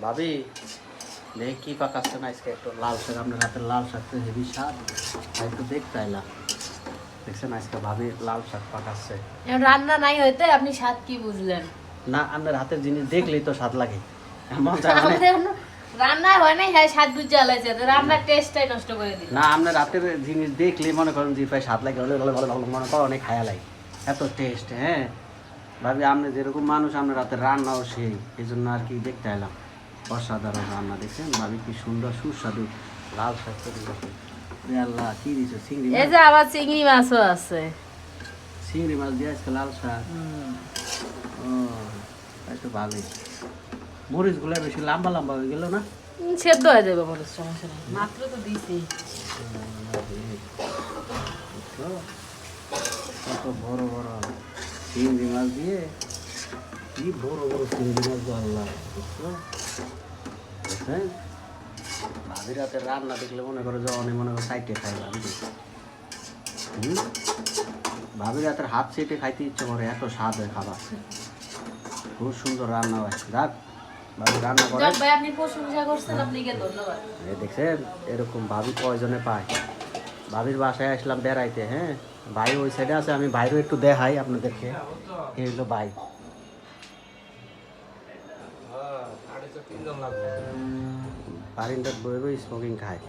ভাবি দেখি কি পাকাচ্ছে না আজকে একটু লাল শাক আপনার হাতের লাল শাক তো হেভি স্বাদ তাই একটু দেখতে এলাম দেখছেন আজকে ভাবি লাল শাক পাকাচ্ছে রান্না নাই হইতে আপনি স্বাদ কি বুঝলেন? না আপনার হাতের জিনিস দেখলেই তো স্বাদ লাগে এমন যায় মানে আমাদের এখনো রান্না হয় নাই, হ্যাঁ স্বাদ বুঝে আলাইছে, তো রান্নার টেস্টটাই নষ্ট করে দিল। না আপনার হাতের জিনিস দেখলেই মনে করেন যে প্রায় স্বাদ লাগে ভালো ভালো ভালো ভালো মনে করো অনেক খায়া লাগে এত টেস্ট হ্যাঁ ভাবি আপনি যেরকম মানুষ আপনার হাতের রান্নাও সেই এই জন্য আর কি দেখতে এলাম অসাধারণ রান্না দেখছেন ভাবি কি সুন্দর সুস্বাদু লাল শাক তৈরি করছে রে আল্লাহ কি দিছে চিংড়ি এই যে আবার চিংড়ি মাছও আছে। চিংড়ি মাছ দিয়ে আজকে লাল শাক ও তাই তো ভালোই মরিচগুলো বেশি লম্বা লম্বা হয়ে গেল না সেদ্ধ হয়ে যাবে মরিচ, সমস্যা নেই, মাত্র তো দিছি। কত বড় বড় চিংড়ি মাছ দিয়ে কি বড় বড় চিংড়ি মাছ গো আল্লাহ বুঝছো দেখছেন ভাবির হাতে রান্না দেখলে মনে করো যে অনেক মনে করো সাইটে খাইলাম ভাবির হাতের হাত সেটে খাইতে ইচ্ছে করে এত স্বাদ হয় খাবার খুব সুন্দর রান্না হয় যাক ভাবি রান্না করে যাক ভাই, আপনি প্রশংসা করছেন, আপনাকে ধন্যবাদ। এই দেখছেন এরকম ভাবি কয়জনে পায় ভাবির বাসায় আসলাম বেড়াইতে হ্যাঁ ভাই ওই সাইডে আছে আমি বাইরেও একটু দেখাই আপনাদেরকে এই হলো ভাই বারিন্দার বই বই স্মোকিং খায়